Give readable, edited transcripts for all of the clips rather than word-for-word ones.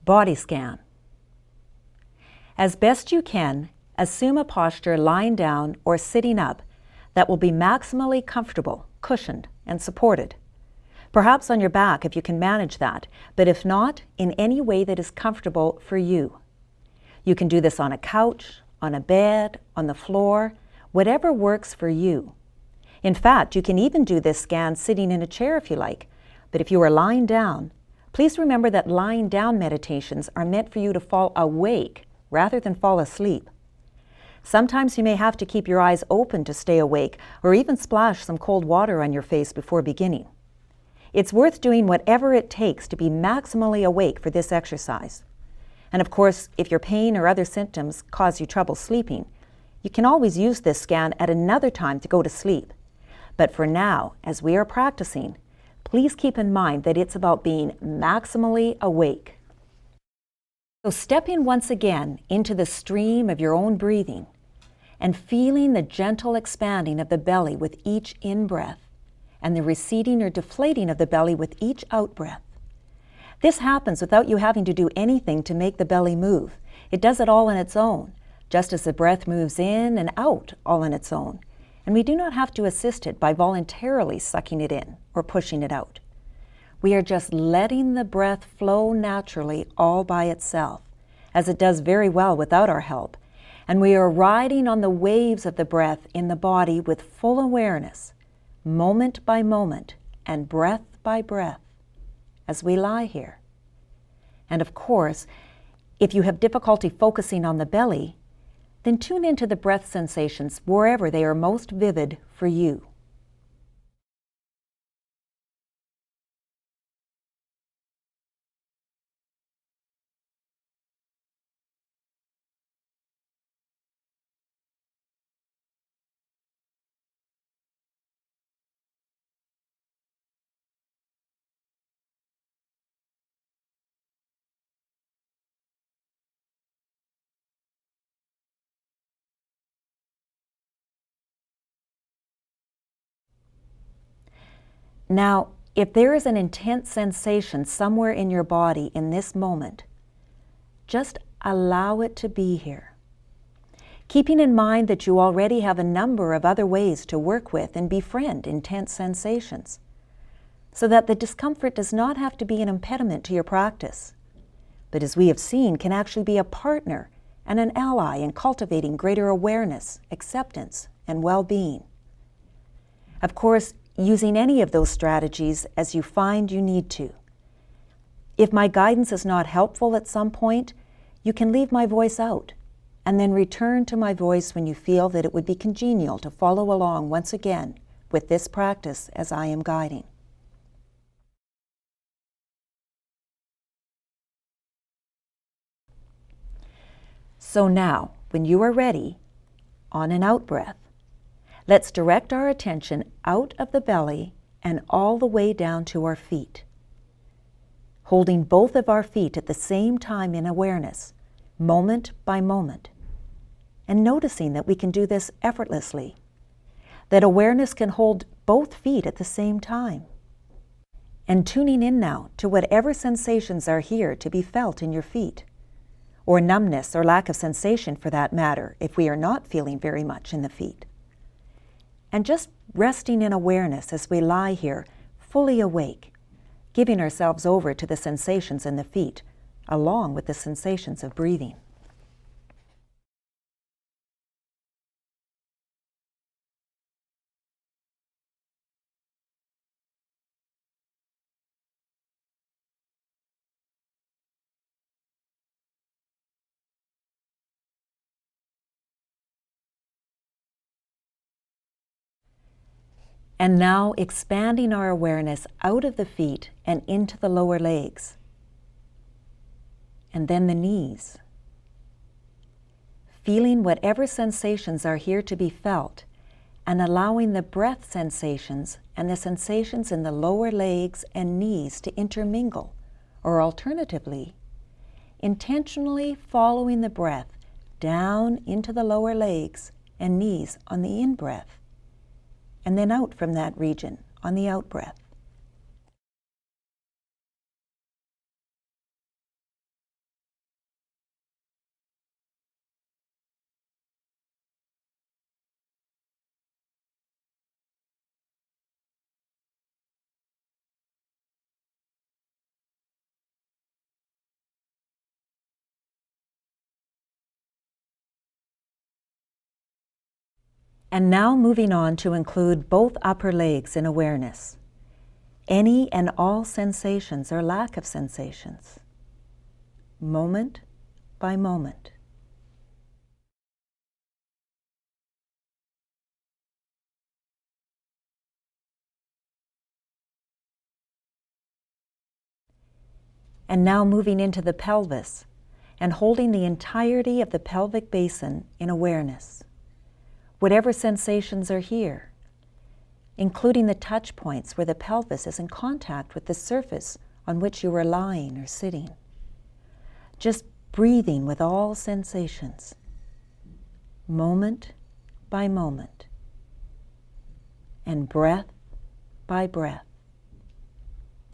Body scan. As best you can, assume a posture lying down or sitting up that will be maximally comfortable, cushioned, and supported. Perhaps on your back if you can manage that, but if not, in any way that is comfortable for you. You can do this on a couch, on a bed, on the floor, whatever works for you. In fact, you can even do this scan sitting in a chair if you like, but if you are lying down, please remember that lying down meditations are meant for you to fall awake rather than fall asleep. Sometimes you may have to keep your eyes open to stay awake or even splash some cold water on your face before beginning. It's worth doing whatever it takes to be maximally awake for this exercise. And of course, if your pain or other symptoms cause you trouble sleeping, you can always use this scan at another time to go to sleep. But for now, as we are practicing, please keep in mind that it's about being maximally awake. So stepping once again into the stream of your own breathing and feeling the gentle expanding of the belly with each in-breath and the receding or deflating of the belly with each out-breath. This happens without you having to do anything to make the belly move. It does it all on its own, just as the breath moves in and out all on its own. And we do not have to assist it by voluntarily sucking it in or pushing it out. We are just letting the breath flow naturally all by itself, as it does very well without our help. And we are riding on the waves of the breath in the body with full awareness, moment by moment and breath by breath, as we lie here. And of course, if you have difficulty focusing on the belly, then tune into the breath sensations wherever they are most vivid for you. Now, if there is an intense sensation somewhere in your body in this moment, just allow it to be here. Keeping in mind that you already have a number of other ways to work with and befriend intense sensations, so that the discomfort does not have to be an impediment to your practice, but as we have seen, can actually be a partner and an ally in cultivating greater awareness, acceptance, and well-being. Of course, using any of those strategies as you find you need to. If my guidance is not helpful at some point, you can leave my voice out and then return to my voice when you feel that it would be congenial to follow along once again with this practice as I am guiding. So now, when you are ready, on an out-breath, let's direct our attention out of the belly and all the way down to our feet. Holding both of our feet at the same time in awareness, moment by moment, and noticing that we can do this effortlessly, that awareness can hold both feet at the same time. And tuning in now to whatever sensations are here to be felt in your feet, or numbness or lack of sensation for that matter, if we are not feeling very much in the feet. And just resting in awareness as we lie here, fully awake, giving ourselves over to the sensations in the feet, along with the sensations of breathing. And now expanding our awareness out of the feet and into the lower legs, and then the knees. Feeling whatever sensations are here to be felt, and allowing the breath sensations and the sensations in the lower legs and knees to intermingle, or alternatively, intentionally following the breath down into the lower legs and knees on the in-breath, and then out from that region on the out-breath. And now moving on to include both upper legs in awareness. Any and all sensations or lack of sensations, moment by moment. And now moving into the pelvis and holding the entirety of the pelvic basin in awareness. Whatever sensations are here, including the touch points where the pelvis is in contact with the surface on which you are lying or sitting. Just breathing with all sensations, moment by moment, and breath by breath,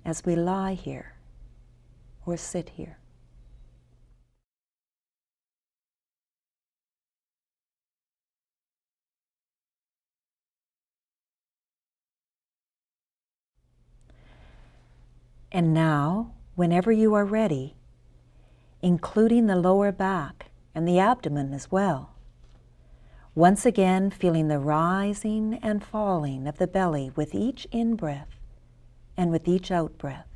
as we lie here or sit here. And now, whenever you are ready, including the lower back and the abdomen as well, once again feeling the rising and falling of the belly with each in-breath and with each out-breath.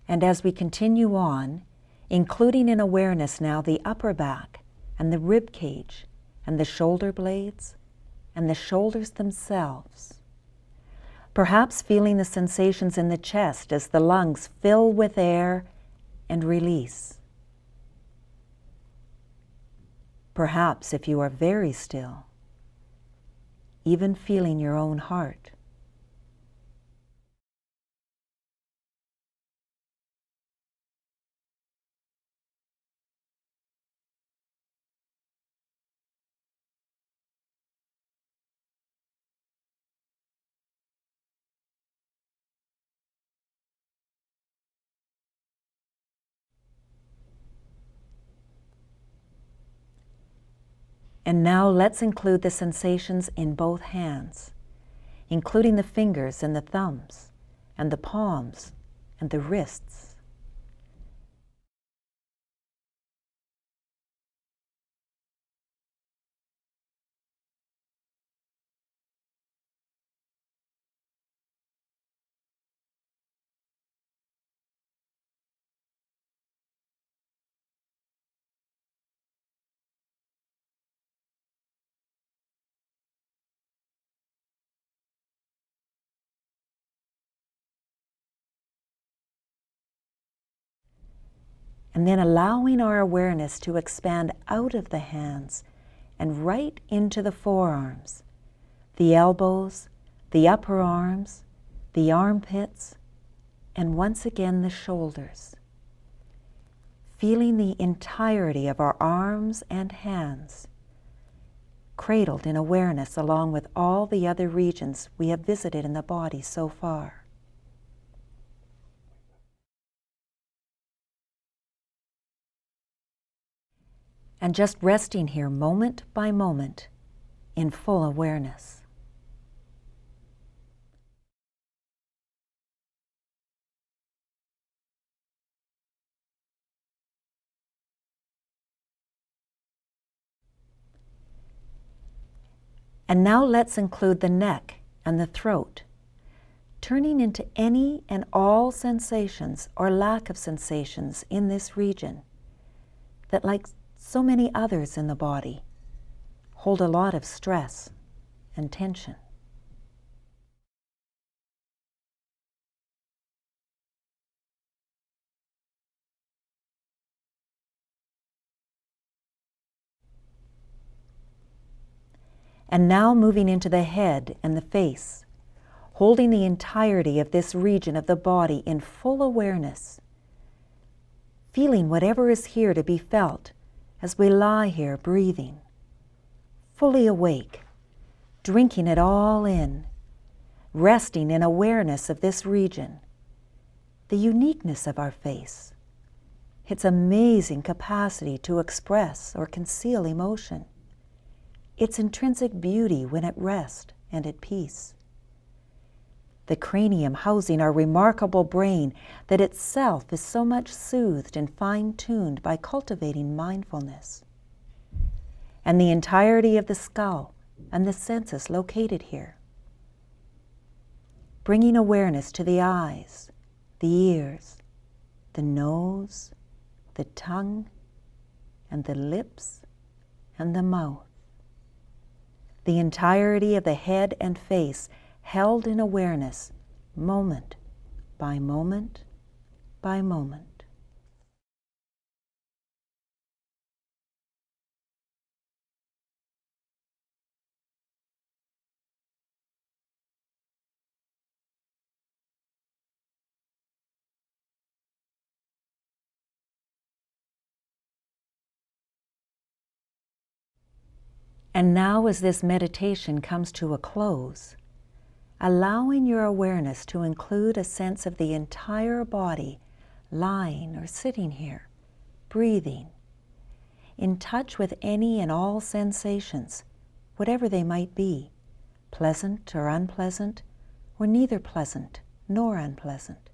And as we continue on, including in awareness now the upper back and the rib cage and the shoulder blades and the shoulders themselves, perhaps feeling the sensations in the chest as the lungs fill with air and release. Perhaps, if you are very still, even feeling your own heart. And now let's include the sensations in both hands, including the fingers and the thumbs, and the palms and the wrists. And then allowing our awareness to expand out of the hands and right into the forearms, the elbows, the upper arms, the armpits, and once again the shoulders. Feeling the entirety of our arms and hands, cradled in awareness along with all the other regions we have visited in the body so far. And just resting here moment by moment in full awareness. And now let's include the neck and the throat, turning into any and all sensations or lack of sensations in this region that, like so many others in the body, hold a lot of stress and tension. And now moving into the head and the face, holding the entirety of this region of the body in full awareness, feeling whatever is here to be felt as we lie here breathing, fully awake, drinking it all in, resting in awareness of this region, the uniqueness of our face, its amazing capacity to express or conceal emotion, its intrinsic beauty when at rest and at peace. The cranium housing our remarkable brain that itself is so much soothed and fine-tuned by cultivating mindfulness. And the entirety of the skull and the senses located here. Bringing awareness to the eyes, the ears, the nose, the tongue, and the lips, and the mouth. The entirety of the head and face held in awareness, moment by moment by moment. And now, as this meditation comes to a close, allowing your awareness to include a sense of the entire body lying or sitting here, breathing, in touch with any and all sensations, whatever they might be, pleasant or unpleasant, or neither pleasant nor unpleasant.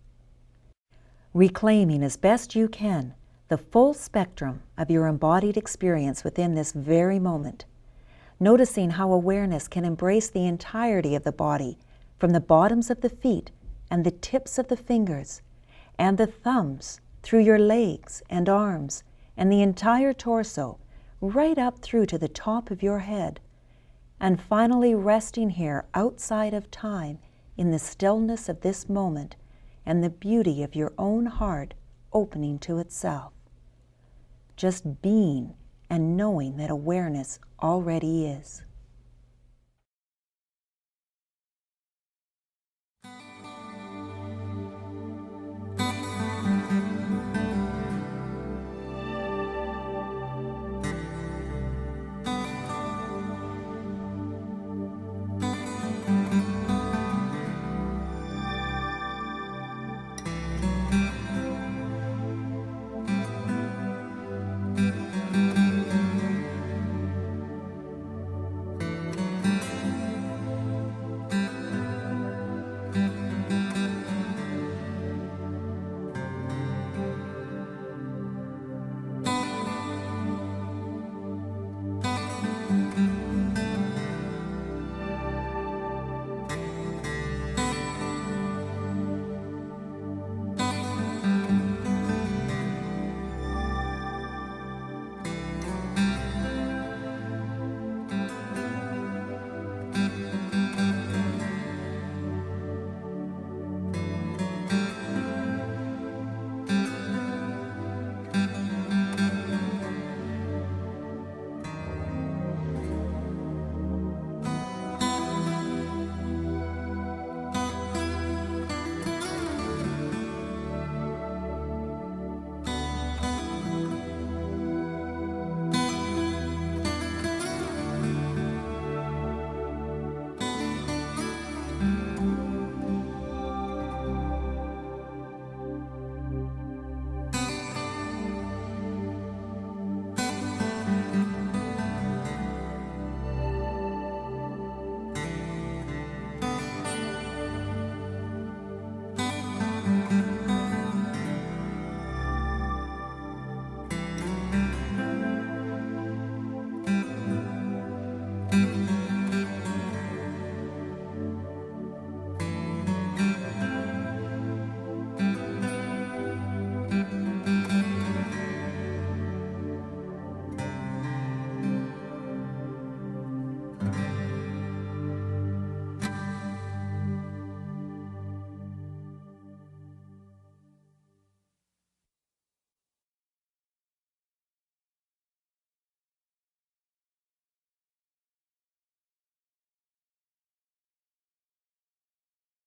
Reclaiming as best you can the full spectrum of your embodied experience within this very moment, noticing how awareness can embrace the entirety of the body, from the bottoms of the feet and the tips of the fingers and the thumbs through your legs and arms and the entire torso, right up through to the top of your head, and finally resting here outside of time in the stillness of this moment and the beauty of your own heart opening to itself. Just being and knowing that awareness already is.